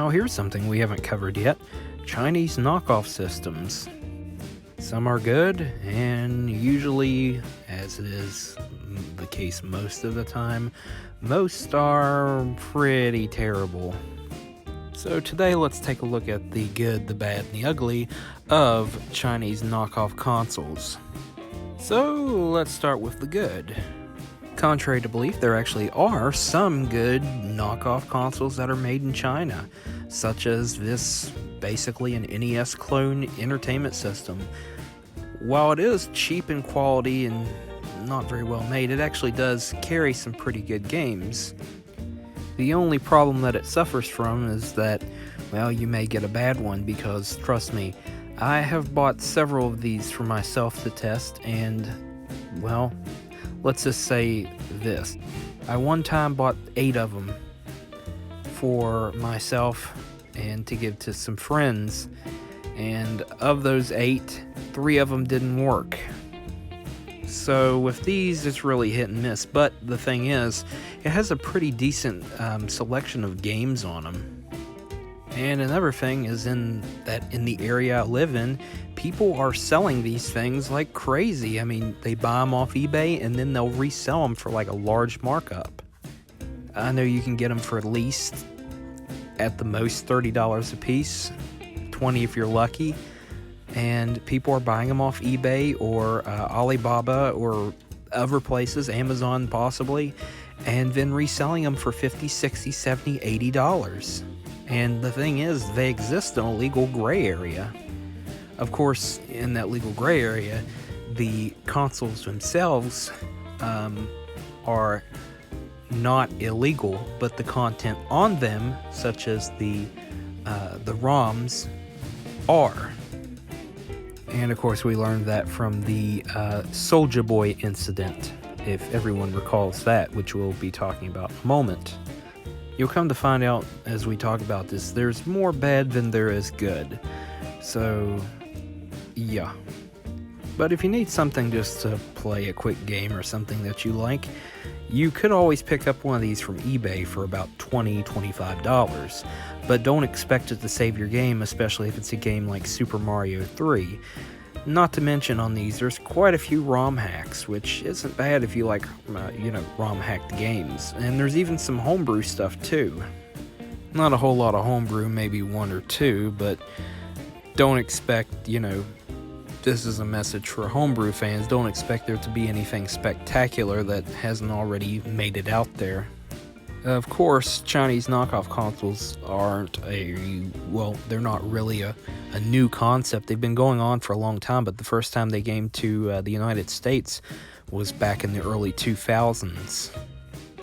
Now here's something we haven't covered yet. Chinese knockoff systems. Some are good, and usually, as it is the case most of the time, most are pretty terrible. So today let's take a look at the good, the bad, and the ugly of Chinese knockoff consoles. So let's start with the good. Contrary to belief, there actually are some good knockoff consoles that are made in China, such as this basically an NES clone entertainment system. While it is cheap in quality and not very well made, it actually does carry some pretty good games. The only problem that it suffers from is that, well, you may get a bad one because, trust me, I have bought several of these for myself to test, and, well, let's just say this. I one time bought 8 of them for myself and to give to some friends, and of those 8, 3 of them didn't work. So with these, it's really hit and miss, but the thing is, it has a pretty decent selection of games on them. And another thing is in the area I live in, people are selling these things like crazy. I mean, they buy them off eBay and then they'll resell them for like a large markup. I know you can get them for at least, at the most, $30 a piece, $20 if you're lucky. And people are buying them off eBay or Alibaba or other places, Amazon possibly, and then reselling them for $50, $60, $70, $80. And the thing is, they exist in a legal gray area. Of course, in that legal gray area, the consoles themselves are not illegal, but the content on them, such as the ROMs, are. And of course, we learned that from the Soulja Boy incident, if everyone recalls that, which we'll be talking about in a moment. You'll come to find out as we talk about this, there's more bad than there is good. So, yeah. But if you need something just to play a quick game or something that you like, you could always pick up one of these from eBay for about $20, $25. But don't expect it to save your game, especially if it's a game like Super Mario 3. Not to mention on these, there's quite a few ROM hacks, which isn't bad if you like, ROM hacked games. And there's even some homebrew stuff too. Not a whole lot of homebrew, maybe 1 or 2, but don't expect, this is a message for homebrew fans, don't expect there to be anything spectacular that hasn't already made it out there. Of course, Chinese knockoff consoles they're not really a new concept. They've been going on for a long time, but the first time they came to the United States was back in the early 2000s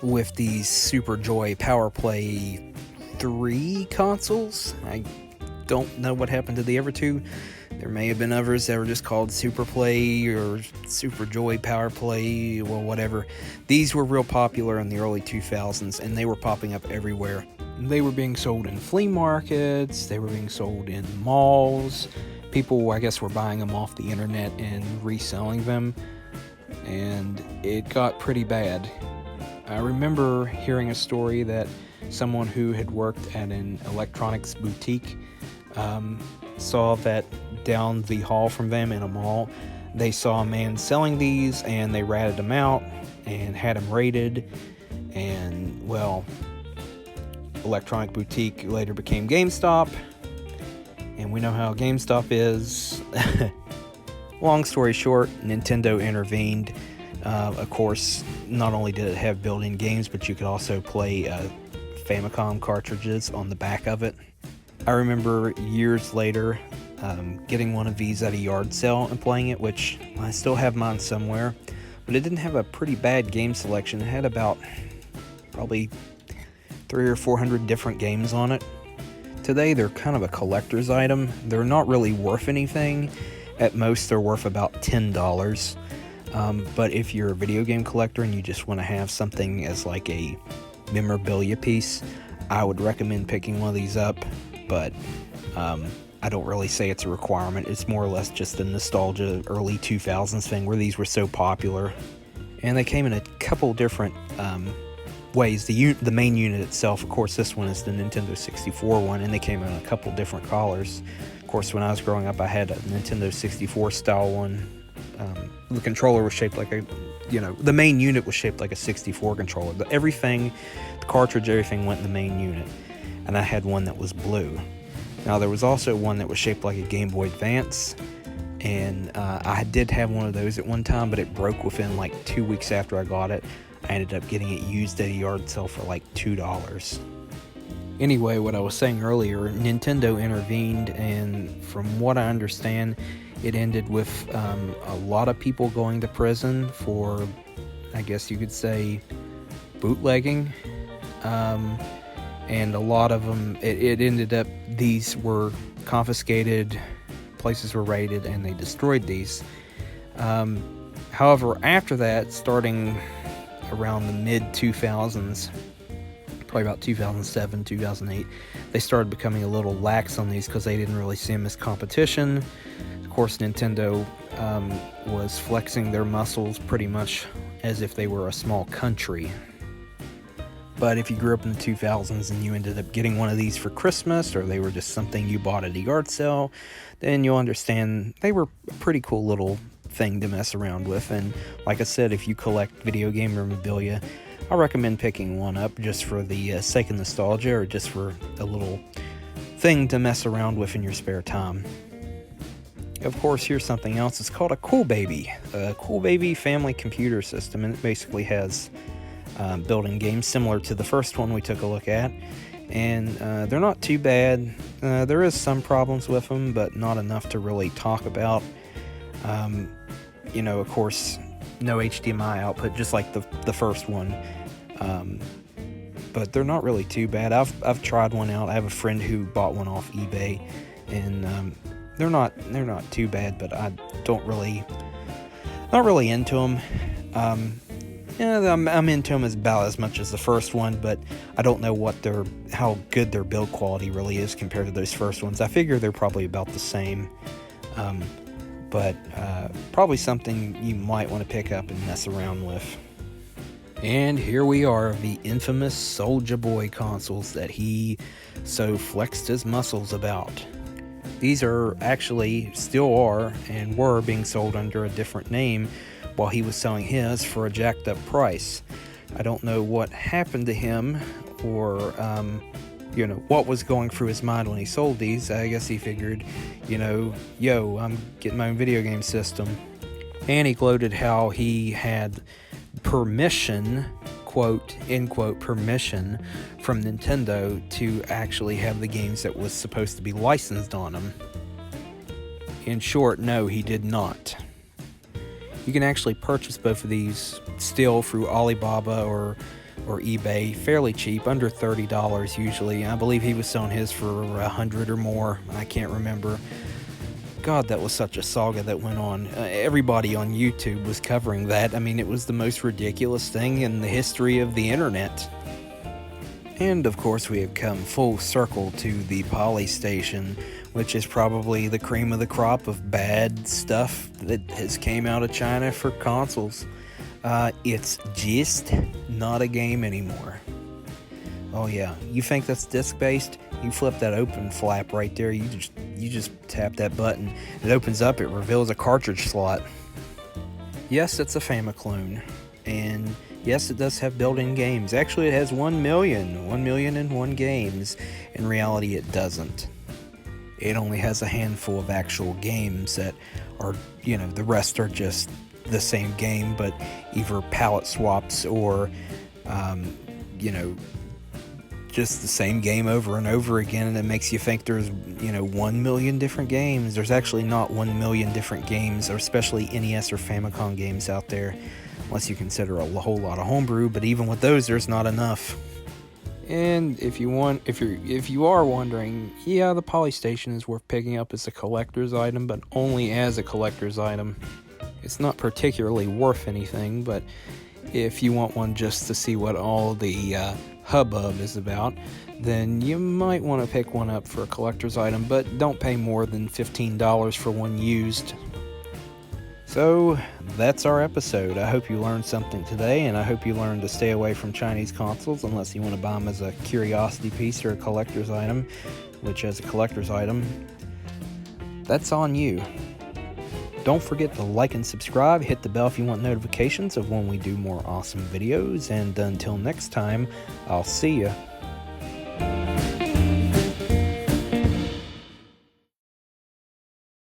with these Super Joy Power Play 3 consoles. I don't know what happened to the other 2. There may have been others that were just called Super Play or Super Joy Power Play or whatever. These were real popular in the early 2000s, and they were popping up everywhere. They were being sold in flea markets, they were being sold in malls. People, I guess, were buying them off the internet and reselling them, and it got pretty bad. I remember hearing a story that someone who had worked at an electronics boutique saw that down the hall from them in a mall, they saw a man selling these, and they ratted him out and had him raided, and, well, electronic boutique later became GameStop, and we know how GameStop is. Long story short, Nintendo intervened. Of course, not only did it have built-in games, but you could also play Famicom cartridges on the back of it. I remember years later getting one of these at a yard sale and playing it, which I still have mine somewhere, but it didn't have a pretty bad game selection. It had about probably 300 or 400 different games on it. Today they're kind of a collector's item. They're not really worth anything. At most they're worth about $10. But if you're a video game collector and you just want to have something as like a memorabilia piece, I would recommend picking one of these up, but I don't really say it's a requirement. It's more or less just a nostalgia early 2000s thing where these were so popular. And they came in a couple different weighs. The main unit itself, of course, this one is the Nintendo 64 one, and they came in a couple different colors. Of course, when I was growing up, I had a Nintendo 64 style one. The controller was shaped like the main unit was shaped like a 64 controller. The cartridge, everything went in the main unit. And I had one that was blue. Now, there was also one that was shaped like a Game Boy Advance. And I did have one of those at one time, but it broke within like 2 weeks after I got it. I ended up getting it used at a yard sale for like $2. Anyway, what I was saying earlier, Nintendo intervened, and from what I understand, it ended with a lot of people going to prison for, I guess you could say, bootlegging. And a lot of them, it ended up, these were confiscated, places were raided, and they destroyed these. However, after that, starting around the mid-2000s, probably about 2007, 2008, they started becoming a little lax on these because they didn't really see them as competition. Of course, Nintendo was flexing their muscles pretty much as if they were a small country. But if you grew up in the 2000s and you ended up getting one of these for Christmas, or they were just something you bought at a yard sale, then you'll understand they were a pretty cool little thing to mess around with. And like I said, if you collect video game memorabilia, I recommend picking one up just for the sake of nostalgia, or just for a little thing to mess around with in your spare time. Of course, here's something else. It's called a Cool Baby. A Cool Baby family computer system, and it basically has built-in games similar to the first one we took a look at. And they're not too bad. There is some problems with them, but not enough to really talk about. Of course, no HDMI output, just like the first one. But they're not really too bad. I've tried one out. I have a friend who bought one off eBay, and they're not too bad, but I not really into them. I'm into them about as much as the first one, but I don't know how good their build quality really is compared to those first ones. I figure they're probably about the same, but probably something you might want to pick up and mess around with. And here we are, the infamous Soulja Boy consoles that he so flexed his muscles about. These are actually, still are, and were being sold under a different name while he was selling his for a jacked up price. I don't know what happened to him, or what was going through his mind when he sold these. I guess he figured, I'm getting my own video game system. And he gloated how he had permission, quote, end quote, permission from Nintendo to actually have the games that was supposed to be licensed on them. In short, no, he did not. You can actually purchase both of these still through Alibaba or eBay fairly cheap, under $30 usually. I believe he was selling his for $100 or more. I can't remember. God, that was such a saga that went on. Everybody on YouTube was covering that. I mean, it was the most ridiculous thing in the history of the internet. And of course, we have come full circle to the Polystation, which is probably the cream of the crop of bad stuff that has came out of China for consoles. It's just not a game anymore. Oh yeah, you think that's disc-based? You flip that open flap right there, you just tap that button. It opens up, it reveals a cartridge slot. Yes, it's a Famiclone, and yes, it does have built-in games. Actually, it has 1 million and 1 games. In reality, it doesn't. It only has a handful of actual games that are, the rest are just the same game, but either palette swaps or, just the same game over and over again, and it makes you think there's, 1 million different games. There's actually not 1 million different games, or especially NES or Famicom games out there, unless you consider a whole lot of homebrew, but even with those, there's not enough. And if you are wondering, yeah, the Polystation is worth picking up as a collector's item, but only as a collector's item. It's not particularly worth anything, but if you want one just to see what all the hubbub is about, then you might want to pick one up for a collector's item, but don't pay more than $15 for one used. So, that's our episode. I hope you learned something today, and I hope you learned to stay away from Chinese consoles unless you want to buy them as a curiosity piece or a collector's item, which as a collector's item, that's on you. Don't forget to like and subscribe, hit the bell if you want notifications of when we do more awesome videos, and until next time, I'll see ya.